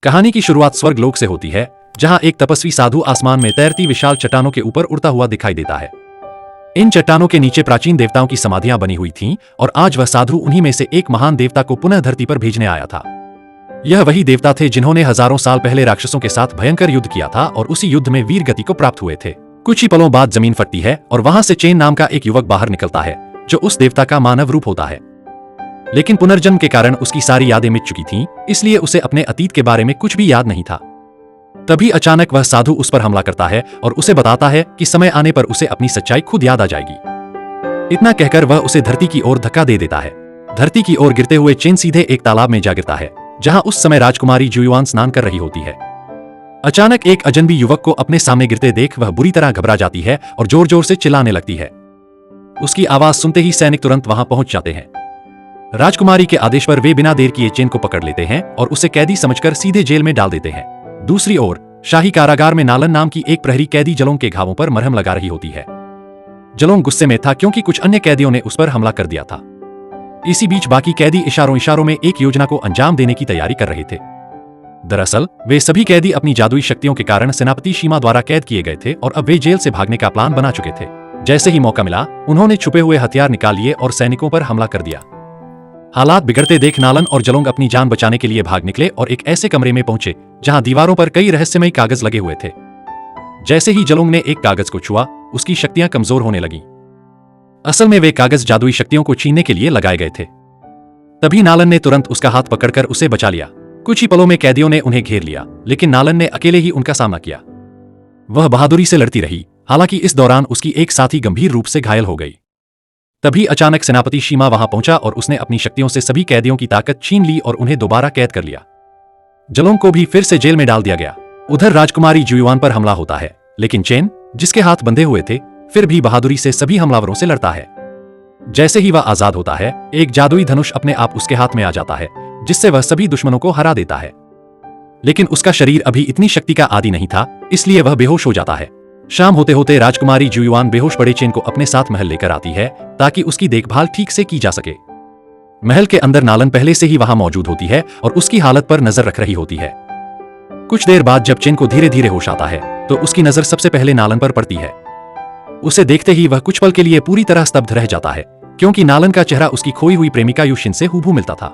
कहानी की शुरुआत स्वर्गलोक से होती है, जहां एक तपस्वी साधु आसमान में तैरती विशाल चट्टानों के ऊपर उड़ता हुआ दिखाई देता है। इन चट्टानों के नीचे प्राचीन देवताओं की समाधियां बनी हुई थीं और आज वह साधु उन्हीं में से एक महान देवता को पुनः धरती पर भेजने आया था। यह वही देवता थे जिन्होंने हजारों साल पहले राक्षसों के साथ भयंकर युद्ध किया था और उसी युद्ध में वीर गति को प्राप्त हुए थे। कुछ ही पलों बाद जमीन फटती है और वहां से चेन नाम का एक युवक बाहर निकलता है, जो उस देवता का मानव रूप होता है। लेकिन पुनर्जन्म के कारण उसकी सारी यादें मिट चुकी थीं, इसलिए उसे अपने अतीत के बारे में कुछ भी याद नहीं था। तभी अचानक वह साधु उस पर हमला करता है और उसे बताता है कि समय आने पर उसे अपनी सच्चाई खुद याद आ जाएगी। इतना कहकर वह उसे धरती की ओर धक्का दे देता है। धरती की ओर गिरते हुए चेन सीधे एक तालाब में जा गिरता है, जहां उस समय राजकुमारी जुयुआन स्नान कर रही होती है। अचानक एक अजनबी युवक को अपने सामने गिरते देख वह बुरी तरह घबरा जाती है और जोर जोर से चिल्लाने लगती है। उसकी आवाज सुनते ही सैनिक तुरंत वहां पहुंच जाते हैं। राजकुमारी के आदेश पर वे बिना देर किए चेन को पकड़ लेते हैं और उसे कैदी समझकर सीधे जेल में डाल देते हैं। दूसरी ओर शाही कारागार में नालन नाम की एक प्रहरी कैदी जलोंग के घावों पर मरहम लगा रही होती है। जलोंग गुस्से में था क्योंकि कुछ अन्य कैदियों ने उस पर हमला कर दिया था। इसी बीच बाकी कैदी इशारों इशारों में एक योजना को अंजाम देने की तैयारी कर रहे थे। दरअसल वे सभी कैदी अपनी जादुई शक्तियों के कारण सेनापति शीमा द्वारा कैद किए गए थे और अब वे जेल से भागने का प्लान बना चुके थे। जैसे ही मौका मिला, उन्होंने छुपे हुए हथियार निकाल लिए और सैनिकों पर हमला कर दिया। हालात बिगड़ते देख नालन और जलोंग अपनी जान बचाने के लिए भाग निकले और एक ऐसे कमरे में पहुंचे जहां दीवारों पर कई रहस्यमयी कागज लगे हुए थे। जैसे ही जलोंग ने एक कागज को छुआ, उसकी शक्तियां कमजोर होने लगीं। असल में वे कागज जादुई शक्तियों को छीनने के लिए लगाए गए थे। तभी नालन ने तुरंत उसका हाथ पकड़कर उसे बचा लिया। कुछ ही पलों में कैदियों ने उन्हें घेर लिया, लेकिन नालन ने अकेले ही उनका सामना किया। वह बहादुरी से लड़ती रही, हालांकि इस दौरान उसकी एक साथी गंभीर रूप से घायल हो गई। तभी अचानक सेनापति शीमा वहां पहुंचा और उसने अपनी शक्तियों से सभी कैदियों की ताकत छीन ली और उन्हें दोबारा कैद कर लिया। जलोंग को भी फिर से जेल में डाल दिया गया। उधर राजकुमारी जुयुआन पर हमला होता है, लेकिन चेन, जिसके हाथ बंधे हुए थे, फिर भी बहादुरी से सभी हमलावरों से लड़ता है। जैसे ही वह आजाद होता है, एक जादुई धनुष अपने आप उसके हाथ में आ जाता है, जिससे वह सभी दुश्मनों को हरा देता है। लेकिन उसका शरीर अभी इतनी शक्ति का आदी नहीं था, इसलिए वह बेहोश हो जाता है। शाम होते होते राजकुमारी जुयुआन बेहोश पड़े चेन को अपने साथ महल लेकर आती है ताकि उसकी देखभाल ठीक से की जा सके। महल के अंदर नालन पहले से ही वहां मौजूद होती है और उसकी हालत पर नजर रख रही होती है। कुछ देर बाद जब चेन को धीरे धीरे होश आता है, तो उसकी नजर सबसे पहले नालन पर पड़ती है। उसे देखते ही वह कुछ पल के लिए पूरी तरह स्तब्ध रह जाता है, क्योंकि नालन का चेहरा उसकी खोई हुई प्रेमिका युशिन से हूबहू मिलता था।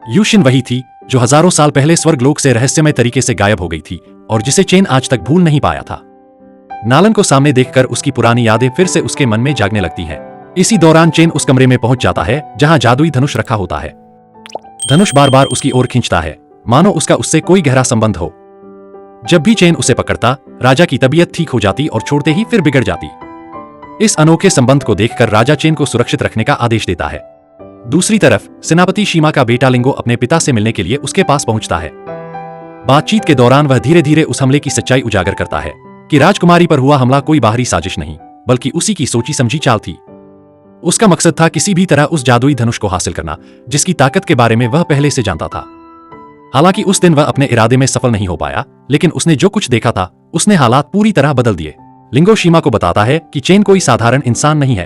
युशिन वही थी जो हजारों साल पहले स्वर्गलोक से रहस्यमय तरीके से गायब हो गई थी और जिसे चेन आज तक भूल नहीं पाया था। नालन को सामने देखकर उसकी पुरानी यादें फिर से उसके मन में जागने लगती हैं। इसी दौरान चेन उस कमरे में पहुंच जाता है जहां जादुई धनुष रखा होता है। धनुष बार बार उसकी ओर खींचता है, मानो उसका उससे कोई गहरा संबंध हो। जब भी चेन उसे पकड़ता, राजा की तबीयत ठीक हो जाती और छोड़ते ही फिर बिगड़ जाती। इस अनोखे संबंध को देखकर राजा चेन को सुरक्षित रखने का आदेश देता है। दूसरी तरफ सेनापति शीमा का बेटा लिंगो अपने पिता से मिलने के लिए उसके पास पहुंचता है। बातचीत के दौरान वह धीरे धीरे उस हमले की सच्चाई उजागर करता है कि राजकुमारी पर हुआ हमला कोई बाहरी साजिश नहीं, बल्कि उसी की सोची समझी चाल थी। उसका मकसद था किसी भी तरह उस जादुई धनुष को हासिल करना, जिसकी ताकत के बारे में वह पहले से जानता था। हालांकि उस दिन वह अपने इरादे में सफल नहीं हो पाया, लेकिन उसने जो कुछ देखा था, उसने हालात पूरी तरह बदल दिए। लिंगो शीमा को बताता है कि चेन कोई साधारण इंसान नहीं है।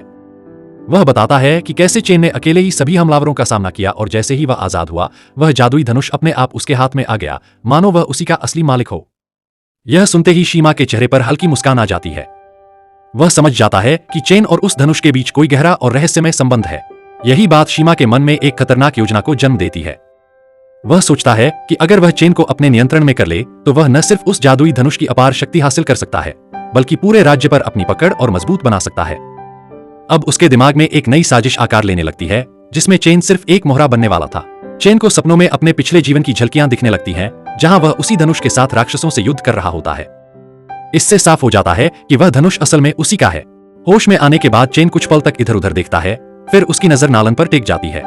वह बताता है कि कैसे चेन ने अकेले ही सभी हमलावरों का सामना किया और जैसे ही वह आजाद हुआ, वह जादुई धनुष अपने आप उसके हाथ में आ गया, मानो वह उसी का असली मालिक हो। यह सुनते ही शीमा के चेहरे पर हल्की मुस्कान आ जाती है। वह समझ जाता है कि चेन और उस धनुष के बीच कोई गहरा और रहस्यमय संबंध है। यही बात शीमा के मन में एक खतरनाक योजना को जन्म देती है। वह सोचता है कि अगर वह चेन को अपने नियंत्रण में कर ले, तो वह न सिर्फ उस जादुई धनुष की अपार शक्ति हासिल कर सकता है, बल्कि पूरे राज्य पर अपनी पकड़ और मजबूत बना सकता है। अब उसके दिमाग में एक नई साजिश आकार लेने लगती है, जिसमें चेन सिर्फ एक मोहरा बनने वाला था। चेन को सपनों में अपने पिछले जीवन की झलकियां दिखने लगती हैं, जहां वह उसी धनुष के साथ राक्षसों से युद्ध कर रहा होता है। इससे साफ हो जाता है कि वह धनुष असल में उसी का है। होश में आने के बाद चेन कुछ पल तक इधर उधर देखता है, फिर उसकी नजर नालन पर टिक जाती है।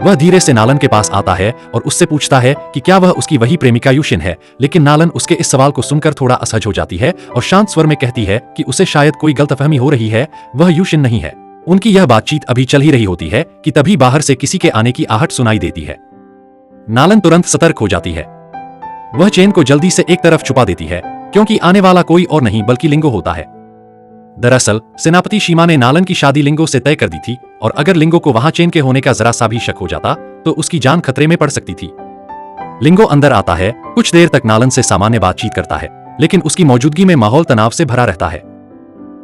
वह धीरे से नालन के पास आता है और उससे पूछता है कि क्या वह उसकी वही प्रेमिका युशिन है, लेकिन नालन उसके इस सवाल को सुनकर थोड़ा असहज हो जाती है और शांत स्वर में कहती है कि उसे शायद कोई गलतफहमी हो रही है, वह युशिन नहीं है। उनकी यह बातचीत अभी चल ही रही होती है कि तभी बाहर से किसी के आने की आहट सुनाई देती है। नालन तुरंत सतर्क हो जाती है। वह चेन को जल्दी से एक तरफ छुपा देती है, क्योंकि आने वाला कोई और नहीं बल्कि लिंगो होता है। दरअसल सेनापति शीमा ने नालन की शादी लिंगो से तय कर दी थी और अगर लिंगो को वहां चेन के होने का जरा सा भी शक हो जाता, तो उसकी जान खतरे में पड़ सकती थी। लिंगो अंदर आता है, कुछ देर तक नालन से सामान्य बातचीत करता है, लेकिन उसकी मौजूदगी में माहौल तनाव से भरा रहता है।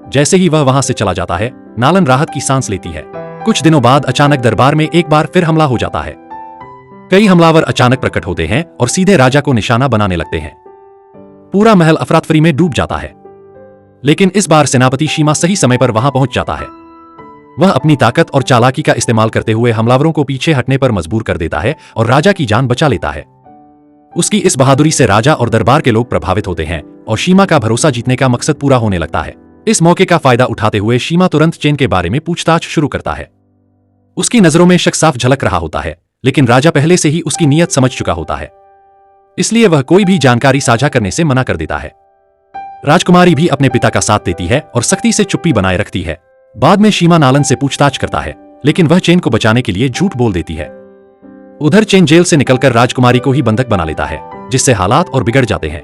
जैसे ही वह वहां से चला जाता है, नालन राहत की सांस लेती है। कुछ दिनों बाद अचानक दरबार में एक बार फिर हमला हो जाता है। कई हमलावर अचानक प्रकट होते हैं और सीधे राजा को निशाना बनाने लगते हैं। पूरा महल अफरातफरी में डूब जाता है। लेकिन इस बार सेनापति शीमा सही समय पर वहां पहुंच जाता है। वह अपनी ताकत और चालाकी का इस्तेमाल करते हुए हमलावरों को पीछे हटने पर मजबूर कर देता है और राजा की जान बचा लेता है। उसकी इस बहादुरी से राजा और दरबार के लोग प्रभावित होते हैं और शीमा का भरोसा जीतने का मकसद पूरा होने लगता है। इस मौके का फायदा उठाते हुए शीमा तुरंत चेन के बारे में पूछताछ शुरू करता है। उसकी नजरों में शक साफ झलक रहा होता है, लेकिन राजा पहले से ही उसकी नीयत समझ चुका होता है, इसलिए वह कोई भी जानकारी साझा करने से मना कर देता है। राजकुमारी भी अपने पिता का साथ देती है और सख्ती से चुप्पी बनाए रखती है। बाद में शीमा नालन से पूछताछ करता है, लेकिन वह चेन को बचाने के लिए झूठ बोल देती है। उधर चेन जेल से निकलकर राजकुमारी को ही बंधक बना लेता है, जिससे हालात और बिगड़ जाते हैं।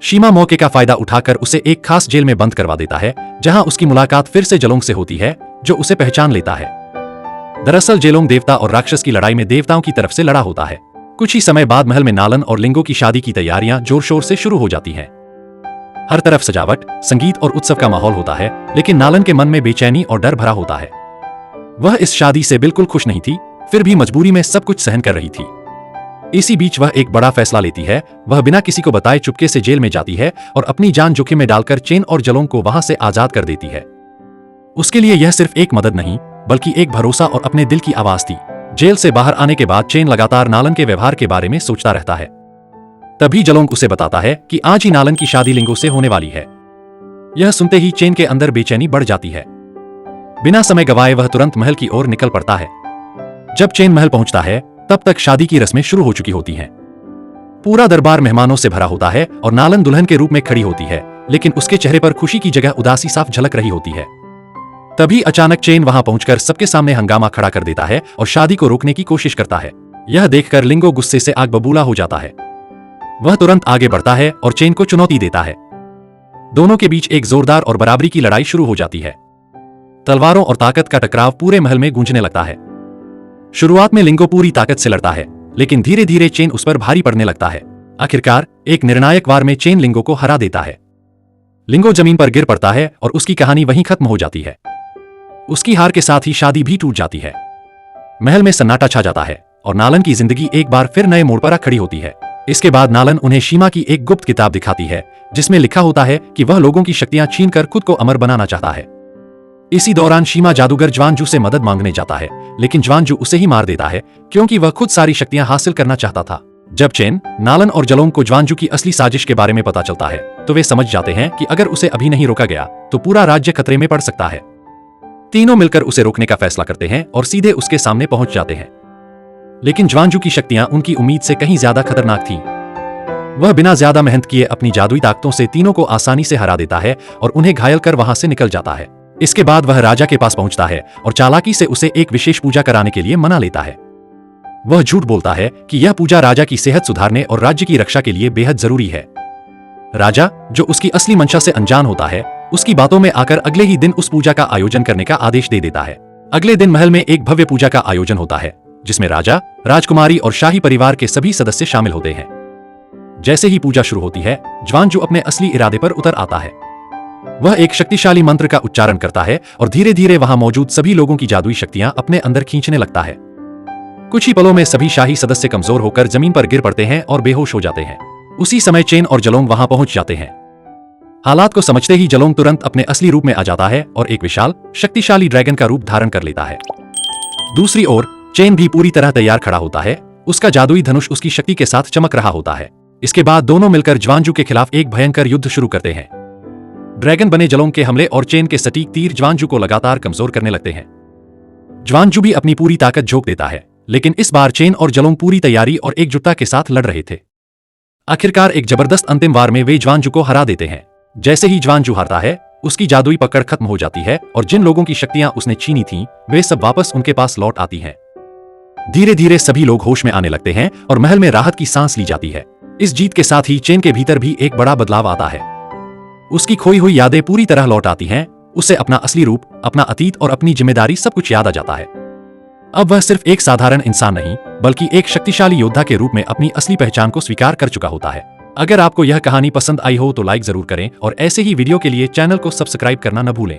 शीमा मौके का फायदा उठाकर उसे एक खास जेल में बंद करवा देता है, जहां उसकी मुलाकात फिर से जलोंग से होती है, जो उसे पहचान लेता है। दरअसल जेलोंग देवता और राक्षस की लड़ाई में देवताओं की तरफ से लड़ा होता है। कुछ ही समय बाद महल में नालन और लिंगो की शादी की तैयारियां जोर शोर से शुरू हो जाती हैं। हर तरफ सजावट, संगीत और उत्सव का माहौल होता है, लेकिन नालन के मन में बेचैनी और डर भरा होता है। वह इस शादी से बिल्कुल खुश नहीं थी, फिर भी मजबूरी में सब कुछ सहन कर रही थी। इसी बीच वह एक बड़ा फैसला लेती है। वह बिना किसी को बताए चुपके से जेल में जाती है और अपनी जान जोखिम में डालकर चेन और जलोंग को वहां से आजाद कर देती है। उसके लिए यह सिर्फ एक मदद नहीं, बल्कि एक भरोसा और अपने दिल की आवाज थी। जेल से बाहर आने के बाद चेन लगातार नालन के व्यवहार के बारे में सोचता रहता है। तभी जलोंग उसे बताता है कि आज ही नालन की शादी लिंगो से होने वाली है। यह सुनते ही चेन के अंदर बेचैनी बढ़ जाती है। बिना समय गवाए वह तुरंत महल की ओर निकल पड़ता है। जब चेन महल पहुंचता है, तब तक शादी की रस्में शुरू हो चुकी होती हैं। पूरा दरबार मेहमानों से भरा होता है और नालन दुल्हन के रूप में खड़ी होती है, लेकिन उसके चेहरे पर खुशी की जगह उदासी साफ झलक रही होती है। तभी अचानक चेन वहां पहुंचकर सबके सामने हंगामा खड़ा कर देता है और शादी को रोकने की कोशिश करता है। यह देखकर लिंगो गुस्से से आग बबूला हो जाता है। वह तुरंत आगे बढ़ता है और चेन को चुनौती देता है। दोनों के बीच एक जोरदार और बराबरी की लड़ाई शुरू हो जाती है। तलवारों और ताकत का टकराव पूरे महल में गूंजने लगता है। शुरुआत में लिंगो पूरी ताकत से लड़ता है, लेकिन धीरे धीरे चेन उस पर भारी पड़ने लगता है। आखिरकार एक निर्णायक वार में चेन लिंगो को हरा देता है। लिंगो जमीन पर गिर पड़ता है और उसकी कहानी वहीं खत्म हो जाती है। उसकी हार के साथ ही शादी भी टूट जाती है। महल में सन्नाटा छा जाता है और नालन की जिंदगी एक बार फिर नए मोड़ पर आ खड़ी होती है। इसके बाद नालन उन्हें शीमा की एक गुप्त किताब दिखाती है, जिसमें लिखा होता है कि वह लोगों की शक्तियां छीनकर खुद को अमर बनाना चाहता है। इसी दौरान शीमा जादूगर ज्वानजू से मदद मांगने जाता है, लेकिन ज्वानजू उसे ही मार देता है, क्योंकि वह खुद सारी शक्तियां हासिल करना चाहता था। जब चेन, नालन और जलोंग को ज्वानजू की असली साजिश के बारे में पता चलता है, तो वे समझ जाते हैं कि अगर उसे अभी नहीं रोका गया तो पूरा राज्य खतरे में पड़ सकता है। तीनों मिलकर उसे रोकने का फैसला करते हैं और सीधे उसके सामने पहुंच जाते हैं। लेकिन ज्वानजू की शक्तियां उनकी उम्मीद से कहीं ज्यादा खतरनाक थीं। वह बिना ज्यादा मेहनत किए अपनी जादुई ताकतों से तीनों को आसानी से हरा देता है और उन्हें घायल कर वहां से निकल जाता है। इसके बाद वह राजा के पास पहुंचता है और चालाकी से उसे एक विशेष पूजा कराने के लिए मना लेता है। वह झूठ बोलता है कि यह पूजा राजा की सेहत सुधारने और राज्य की रक्षा के लिए बेहद जरूरी है। राजा, जो उसकी असली मंशा से अनजान होता है, उसकी बातों में आकर अगले ही दिन उस पूजा का आयोजन करने का आदेश दे देता है। अगले दिन महल में एक भव्य पूजा का आयोजन होता है, जिसमें राजा, राजकुमारी और शाही परिवार के सभी सदस्य शामिल होते हैं। जैसे ही पूजा शुरू होती है, ज्वानजू अपने असली इरादे पर उतर आता है। वह एक शक्तिशाली मंत्र का उच्चारण करता है और धीरे धीरे वहां मौजूद सभी लोगों की जादुई शक्तियां अपने अंदर खींचने लगता है। कुछ ही पलों में सभी शाही सदस्य कमजोर होकर जमीन पर गिर पड़ते हैं और बेहोश हो जाते हैं। उसी समय चेन और जलोंग वहां पहुंच जाते हैं। हालात को समझते ही जलोंग तुरंत अपने असली रूप में आ जाता है और एक विशाल, शक्तिशाली ड्रैगन का रूप धारण कर लेता है। दूसरी ओर चेन भी पूरी तरह तैयार खड़ा होता है। उसका जादुई धनुष उसकी शक्ति के साथ चमक रहा होता है। इसके बाद दोनों मिलकर ज्वानजू के खिलाफ एक भयंकर युद्ध शुरू करते हैं। ड्रैगन बने जलोंग के हमले और चेन के सटीक तीर ज्वानजू को लगातार कमजोर करने लगते हैं। ज्वानजू भी अपनी पूरी ताकत झोंक देता है, लेकिन इस बार चेन और जलोंग पूरी तैयारी और एकजुटता के साथ लड़ रहे थे। आखिरकार एक जबरदस्त अंतिम वार में वे ज्वानजू को हरा देते हैं। जैसे ही ज्वानजू हारता है, उसकी जादुई पकड़ खत्म हो जाती है और जिन लोगों की शक्तियां उसने छीनी थीं, वे सब वापस उनके पास लौट आती हैं। धीरे धीरे सभी लोग होश में आने लगते हैं और महल में राहत की सांस ली जाती है। इस जीत के साथ ही चेन के भीतर भी एक बड़ा बदलाव आता है। उसकी खोई हुई यादें पूरी तरह लौट आती हैं। उसे अपना असली रूप, अपना अतीत और अपनी जिम्मेदारी सब कुछ याद आ जाता है। अब वह सिर्फ एक साधारण इंसान नहीं बल्कि एक शक्तिशाली योद्धा के रूप में अपनी असली पहचान को स्वीकार कर चुका होता है। अगर आपको यह कहानी पसंद आई हो तो लाइक जरूर करें और ऐसे ही वीडियो के लिए चैनल को सब्सक्राइब करना न भूलें।